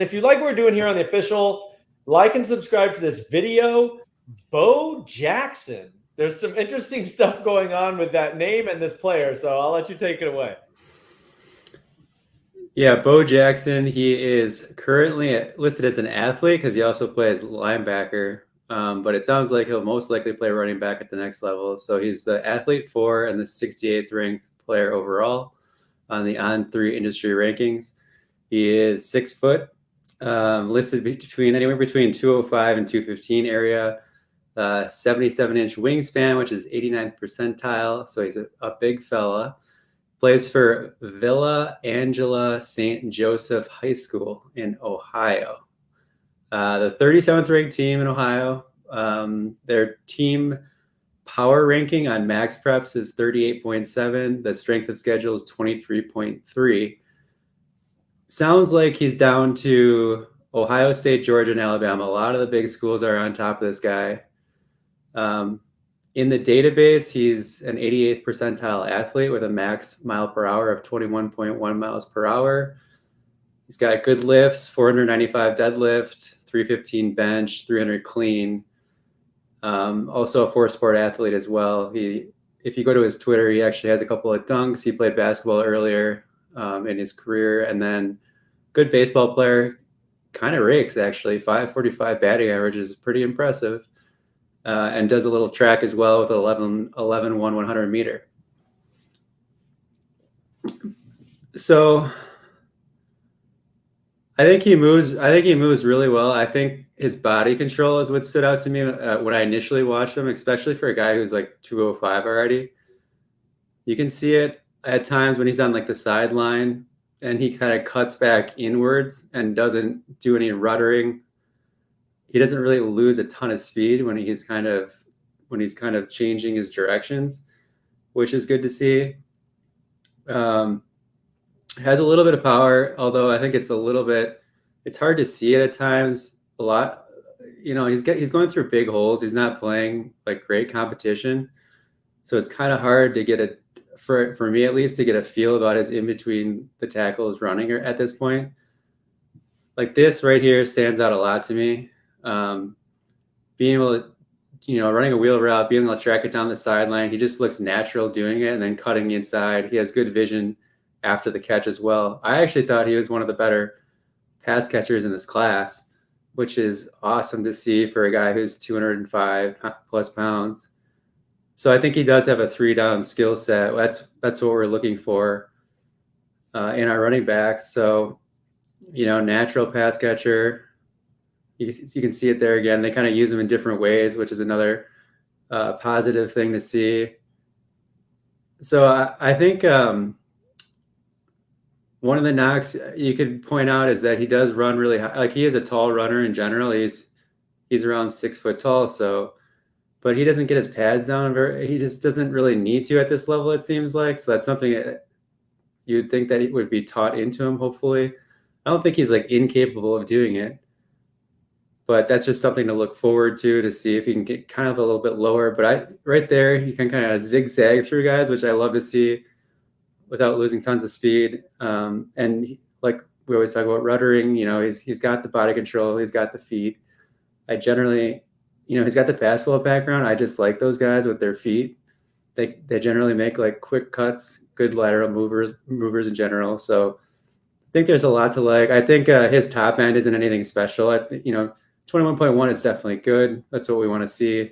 If you like what we're doing here on the official, like and subscribe to this video. Bo Jackson. There's some interesting stuff going on with that name and this player, so I'll let you take it away. Yeah, Bo Jackson. He is currently listed as an athlete because he also plays linebacker. But it sounds like he'll most likely play running back at the next level. So he's the athlete 4 and the 68th ranked player overall on the On3 industry rankings. He is 6 foot, listed between anywhere between 205 and 215 area. 77-inch wingspan, which is 89th percentile. So he's a big fella. Plays for Villa Angela St. Joseph High School in Ohio. The 37th ranked team in Ohio. Their team power ranking on Max Preps is 38.7. The strength of schedule is 23.3. Sounds like he's down to Ohio State, Georgia, and Alabama. A lot of the big schools are on top of this guy. In the database, he's an 88th percentile athlete with a max mile per hour of 21.1 miles per hour. He's got good lifts, 495 deadlift, 315 bench, 300 clean. Also a 4-sport athlete as well. If you go to his Twitter, he actually has a couple of dunks. He played basketball earlier in his career, and then good baseball player. Kind of rakes actually. 545 batting average is pretty impressive. And does a little track as well with 11 100 meter. So I think he moves really well. I think his body control is what stood out to me when I initially watched him, especially for a guy who's like 205 already. You can see it at times when he's on like the sideline and he kind of cuts back inwards and doesn't do any ruddering. He doesn't really lose a ton of speed when he's kind of changing his directions, which is good to see. Has a little bit of power, although I think it's hard to see it at times. A lot, he's going through big holes. He's not playing like great competition, so it's kind of hard to get for me at least to get a feel about his in between the tackles running at this point. Like this right here stands out a lot to me. Being able to, running a wheel route, being able to track it down the sideline. He just looks natural doing it and then cutting inside. He has good vision after the catch as well. I actually thought he was one of the better pass catchers in this class, which is awesome to see for a guy who's 205 plus pounds. So I think he does have a 3-down skill set. That's what we're looking for in our running backs. So, natural pass catcher. You can see it there again. They kind of use them in different ways, which is another positive thing to see. So I think one of the knocks you could point out is that he does run really high. Like he is a tall runner in general. He's around 6 foot tall. So, but he doesn't get his pads down. He just doesn't really need to at this level, it seems like. So that's something you'd think that it would be taught into him, hopefully. I don't think he's like incapable of doing it. But that's just something to look forward to see if he can get kind of a little bit lower. But right there, you can kind of zigzag through guys, which I love to see without losing tons of speed. And like we always talk about ruddering, he's got the body control, he's got the feet. I generally, he's got the basketball background. I just like those guys with their feet. They generally make like quick cuts, good lateral movers in general. So I think there's a lot to like. I think his top end isn't anything special. 21.1 is definitely good. That's what we want to see.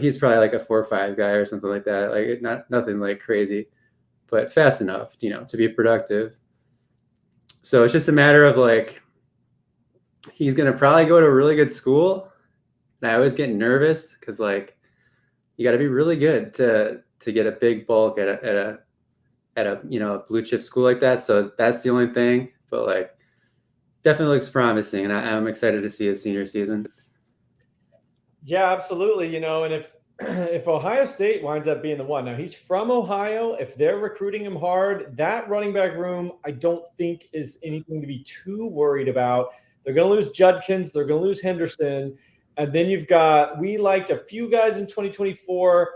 He's probably like a 4.5 guy or something like that. Like nothing like crazy, but fast enough, to be productive. So it's just a matter of like, he's going to probably go to a really good school. And I always get nervous because like, you got to be really good to get a big bulk at a blue chip school like that. So that's the only thing. But like, definitely looks promising, and I'm excited to see his senior season. Yeah, absolutely. And if Ohio State winds up being the one, now he's from Ohio. If they're recruiting him hard, that running back room, I don't think is anything to be too worried about. They're going to lose Judkins, they're going to lose Henderson, and then we liked a few guys in 2024.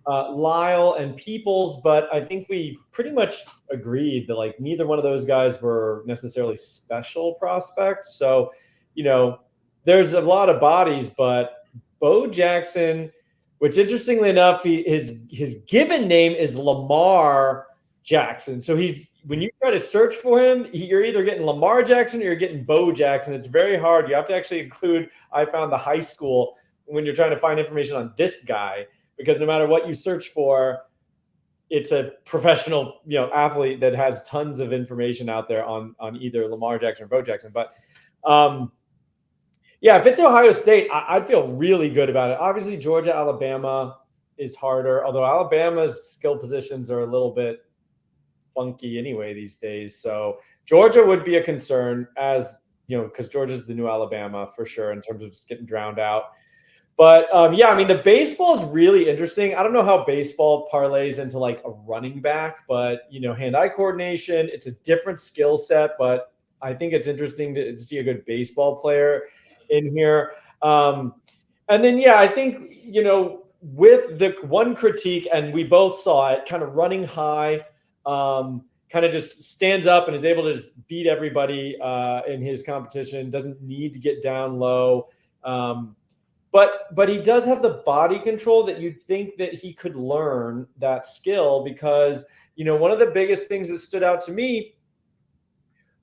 Lyle and Peoples, but I think we pretty much agreed that like neither one of those guys were necessarily special prospects. So, there's a lot of bodies, but Bo Jackson, which interestingly enough, his given name is Lamar Jackson. So when you try to search for him, you're either getting Lamar Jackson or you're getting Bo Jackson. It's very hard. You have to actually include, I found, the high school when you're trying to find information on this guy, because no matter what you search for, it's a professional, athlete that has tons of information out there on either Lamar Jackson or Bo Jackson. But yeah, if it's Ohio State, I'd feel really good about it. Obviously, Georgia, Alabama is harder, although Alabama's skill positions are a little bit funky anyway these days. So Georgia would be a concern, as because Georgia's the new Alabama for sure in terms of just getting drowned out. But yeah, I mean, the baseball is really interesting. I don't know how baseball parlays into like a running back, but hand-eye coordination, it's a different skill set, but I think it's interesting to see a good baseball player in here. And then, yeah, I think, with the one critique, and we both saw it, kind of running high, kind of just stands up and is able to just beat everybody in his competition, doesn't need to get down low. But he does have the body control that you'd think that he could learn that skill, because, one of the biggest things that stood out to me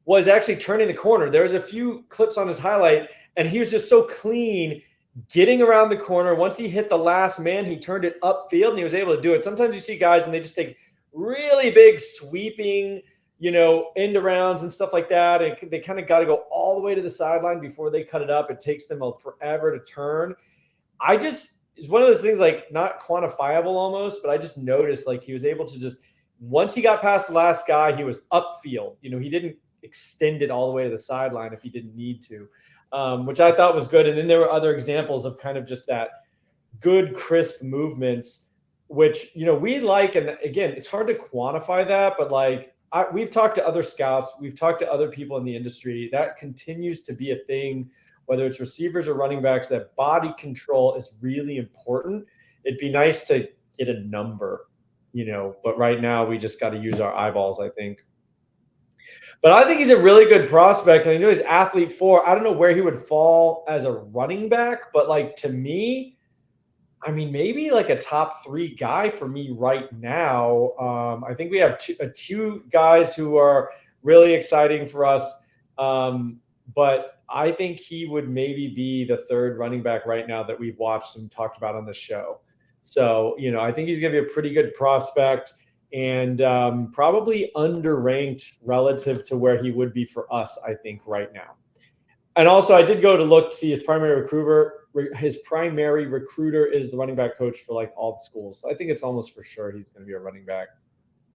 was actually turning the corner. There was a few clips on his highlight, and he was just so clean getting around the corner. Once he hit the last man, he turned it upfield and he was able to do it. Sometimes you see guys and they just take really big sweeping, end arounds and stuff like that. And they kind of got to go all the way to the sideline before they cut it up. It takes them forever to turn. It's one of those things, like, not quantifiable almost, but I just noticed like he was able to just, once he got past the last guy, he was upfield. He didn't extend it all the way to the sideline if he didn't need to, which I thought was good. And then there were other examples of kind of just that good, crisp movements, which, we like. And again, it's hard to quantify that, but like we've talked to other scouts, we've talked to other people in the industry, that continues to be a thing, whether it's receivers or running backs, that body control is really important. It'd be nice to get a number, but right now we just got to use our eyeballs, I think. But I think he's a really good prospect. And I know he's athlete 4. I don't know where he would fall as a running back, but like, to me, I mean, maybe like a top 3 guy for me right now. I think we have two guys who are really exciting for us. But I think he would maybe be the 3rd running back right now that we've watched and talked about on the show. So, I think he's going to be a pretty good prospect, and probably underranked relative to where he would be for us, I think, right now. And also, I did go to look to see his primary recruiter. His primary recruiter is the running back coach for like all the schools. So I think it's almost for sure he's going to be a running back.